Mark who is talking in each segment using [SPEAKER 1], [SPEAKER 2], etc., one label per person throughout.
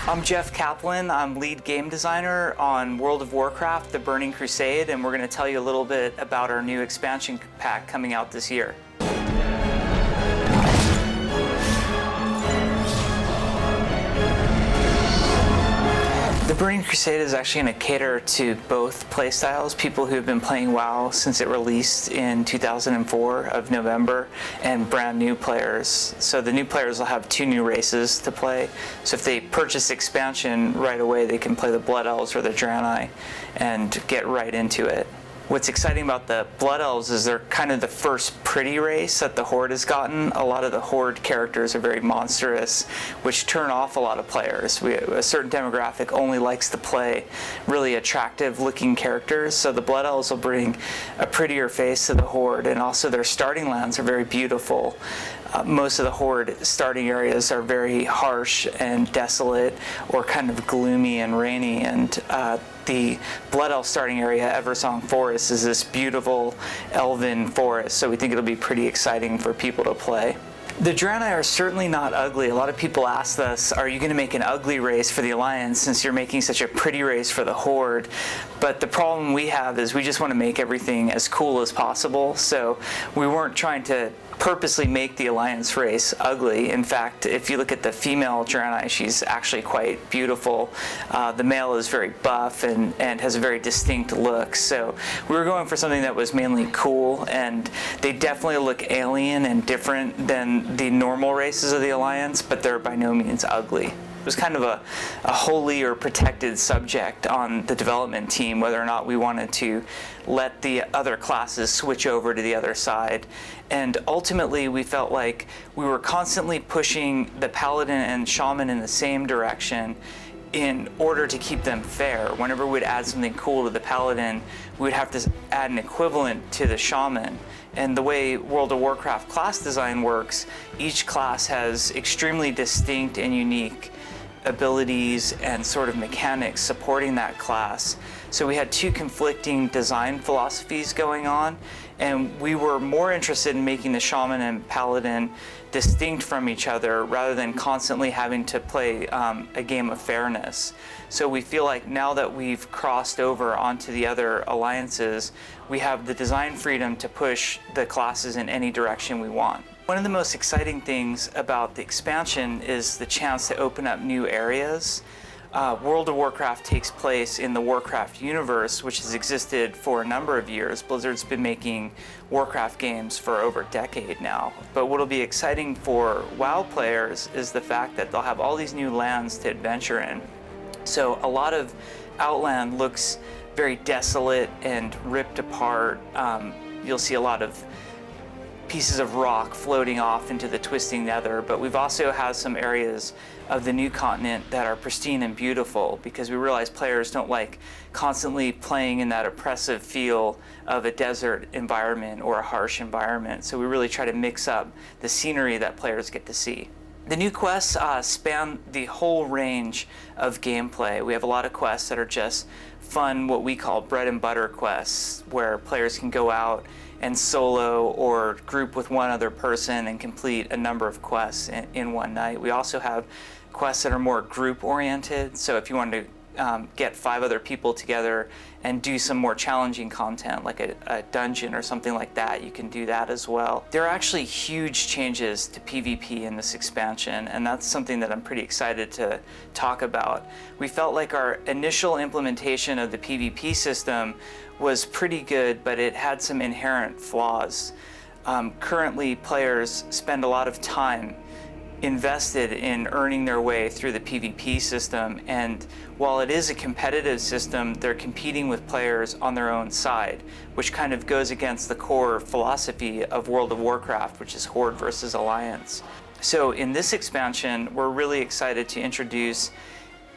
[SPEAKER 1] I'm Jeff Kaplan. I'm lead game designer on World of Warcraft, the Burning Crusade, and we're going to tell you a little bit about our new expansion pack coming out this year. The Burning Crusade is actually going to cater to both playstyles, people who have been playing WoW since it released in 2004 of November, and brand new players. So the new players will have 2 new races to play. So if they purchase expansion right away, they can play the Blood Elves or the Draenei and get right into it. What's exciting about the Blood Elves is they're kind of the first pretty race that the Horde has gotten. A lot of the Horde characters are very monstrous, which turn off a lot of players. A certain demographic only likes to play really attractive looking characters, so the Blood Elves will bring a prettier face to the Horde, and also their starting lands are very beautiful. Most of the Horde starting areas are very harsh and desolate, or kind of gloomy and rainy, and the Blood Elf starting area, Eversong Forest, is this beautiful elven forest, so we think it'll be pretty exciting for people to play. The Draenei are certainly not ugly. A lot of people asked us, are you going to make an ugly race for the Alliance since you're making such a pretty race for the Horde? But the problem we have is we just want to make everything as cool as possible, so we weren't trying to purposely make the Alliance race ugly. In fact, if you look at the female Draenei, she's actually quite beautiful. The male is very buff and has a very distinct look. So we were going for something that was mainly cool, and they definitely look alien and different than the normal races of the Alliance, but they're by no means ugly. It was kind of a holy or protected subject on the development team, whether or not we wanted to let the other classes switch over to the other side. And ultimately, we felt like we were constantly pushing the Paladin and Shaman in the same direction in order to keep them fair. Whenever we'd add something cool to the Paladin, we'd have to add an equivalent to the Shaman. And the way World of Warcraft class design works, each class has extremely distinct and unique abilities and sort of mechanics supporting that class. So we had 2 conflicting design philosophies going on, and we were more interested in making the Shaman and Paladin distinct from each other rather than constantly having to play a game of fairness. So we feel like now that we've crossed over onto the other alliances, we have the design freedom to push the classes in any direction we want. One of the most exciting things about the expansion is the chance to open up new areas. World of Warcraft takes place in the Warcraft universe, which has existed for a number of years. Blizzard's been making Warcraft games for over a decade now. But what'll be exciting for WoW players is the fact that they'll have all these new lands to adventure in. So a lot of Outland looks very desolate and ripped apart. You'll see a lot of pieces of rock floating off into the twisting nether, but we've also had some areas of the new continent that are pristine and beautiful, because we realize players don't like constantly playing in that oppressive feel of a desert environment or a harsh environment. So we really try to mix up the scenery that players get to see. The new quests span the whole range of gameplay. We have a lot of quests that are just fun, what we call bread and butter quests, where players can go out and solo or group with one other person and complete a number of quests in one night. We also have quests that are more group oriented, so if you want to get 5 other people together and do some more challenging content like a dungeon or something like that, you can do that as well. There are actually huge changes to PvP in this expansion, and that's something that I'm pretty excited to talk about. We felt like our initial implementation of the PvP system was pretty good, but it had some inherent flaws. Currently, players spend a lot of time invested in earning their way through the PvP system, and while it is a competitive system, they're competing with players on their own side, which kind of goes against the core philosophy of World of Warcraft, which is Horde versus Alliance. So in this expansion, we're really excited to introduce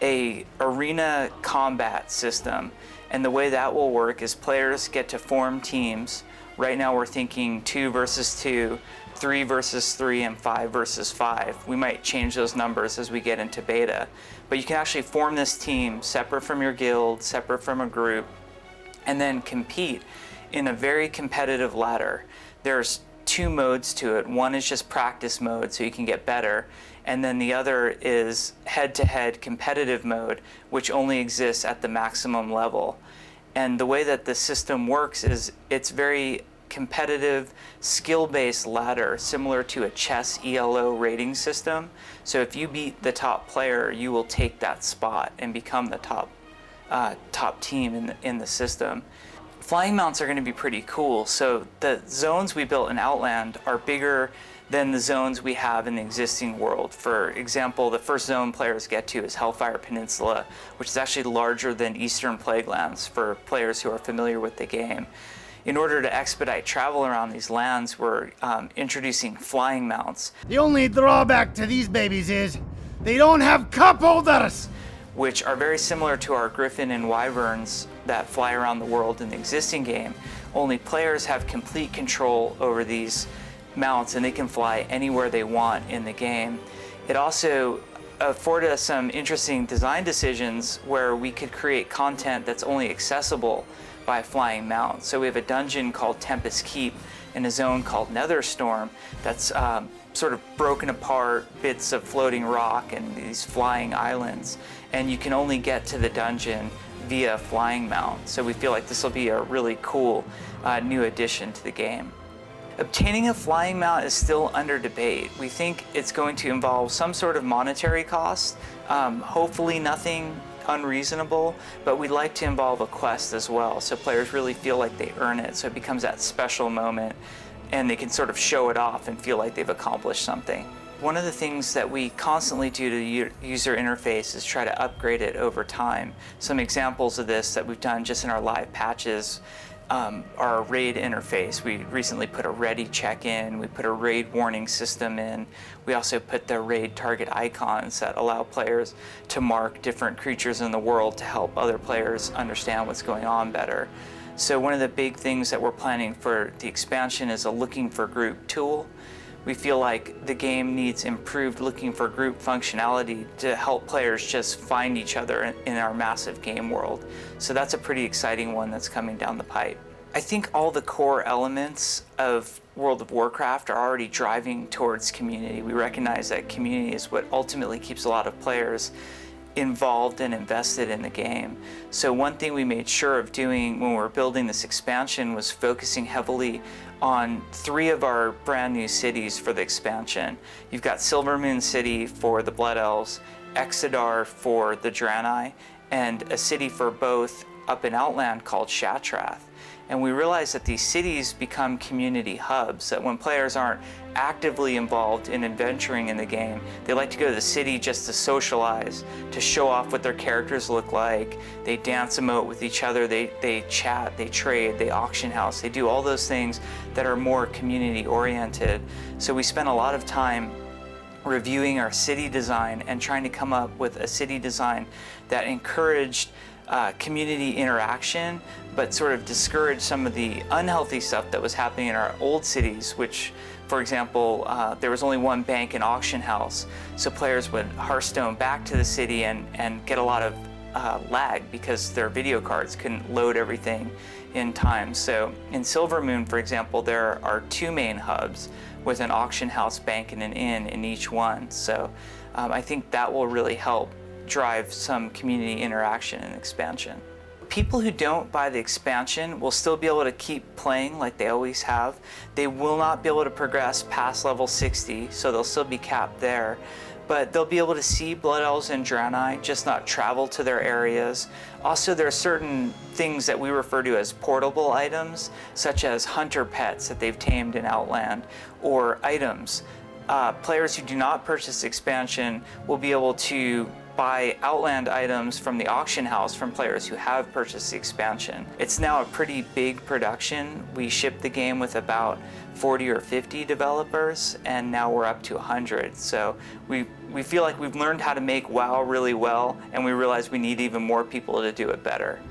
[SPEAKER 1] a arena combat system, and the way that will work is players get to form teams. Right now we're thinking 2 versus 2, 3 versus 3, and 5 versus 5. We might change those numbers as we get into beta, but you can actually form this team separate from your guild, separate from a group, and then compete in a very competitive ladder. There's two modes to it. One is just practice mode, so you can get better, and then the other is head-to-head competitive mode, which only exists at the maximum level. And the way that the system works is it's very competitive, skill-based ladder, similar to a chess ELO rating system. So if you beat the top player, you will take that spot and become the top team in the system. Flying mounts are going to be pretty cool. So the zones we built in Outland are bigger than the zones we have in the existing world. For example, the first zone players get to is Hellfire Peninsula, which is actually larger than Eastern Plaguelands for players who are familiar with the game. In order to expedite travel around these lands, we're introducing flying mounts.
[SPEAKER 2] The only drawback to these babies is they don't have cup holders,
[SPEAKER 1] which are very similar to our Griffin and Wyverns that fly around the world in the existing game. Only players have complete control over these mounts, and they can fly anywhere they want in the game. It also afforded us some interesting design decisions where we could create content that's only accessible by a flying mount. So we have a dungeon called Tempest Keep and a zone called Netherstorm that's sort of broken apart bits of floating rock and these flying islands, and you can only get to the dungeon via flying mount. So we feel like this will be a really cool new addition to the game. Obtaining a flying mount is still under debate. We think it's going to involve some sort of monetary cost, hopefully nothing unreasonable, but we'd like to involve a quest as well, so players really feel like they earn it, so it becomes that special moment and they can sort of show it off and feel like they've accomplished something. One of the things that we constantly do to the user interface is try to upgrade it over time. Some examples of this that we've done just in our live patches our raid interface. We recently put a ready check-in, we put a raid warning system in, we also put the raid target icons that allow players to mark different creatures in the world to help other players understand what's going on better. So one of the big things that we're planning for the expansion is a looking for group tool. We feel like the game needs improved looking for group functionality to help players just find each other in our massive game world. So that's a pretty exciting one that's coming down the pipe. I think all the core elements of World of Warcraft are already driving towards community. We recognize that community is what ultimately keeps a lot of players involved and invested in the game. So one thing we made sure of doing when we were building this expansion was focusing heavily on 3 of our brand new cities for the expansion. You've got Silvermoon City for the Blood Elves, Exodar for the Draenei, and a city for both up in Outland called Shatrath. And we realized that these cities become community hubs, that when players aren't actively involved in adventuring in the game, they like to go to the city just to socialize, to show off what their characters look like. They dance emote with each other, they chat, they trade, they auction house, they do all those things that are more community oriented. So we spent a lot of time reviewing our city design and trying to come up with a city design that encouraged community interaction, but sort of discouraged some of the unhealthy stuff that was happening in our old cities, which, for example, there was only one bank and auction house, so players would Hearthstone back to the city and get a lot of lag because their video cards couldn't load everything in time. So in Silvermoon, for example, there are 2 main hubs with an auction house, bank, and an inn in each one. So I think that will really help drive some community interaction and expansion. People who don't buy the expansion will still be able to keep playing like they always have. They will not be able to progress past level 60, so they'll still be capped there. But they'll be able to see Blood Elves and Draenei, just not travel to their areas. Also, there are certain things that we refer to as portable items, such as hunter pets that they've tamed in Outland, or items. Players who do not purchase expansion will be able to buy Outland items from the auction house from players who have purchased the expansion. It's now a pretty big production. We shipped the game with about 40 or 50 developers, and now we're up to 100. So we feel like we've learned how to make WoW really well, and we realize we need even more people to do it better.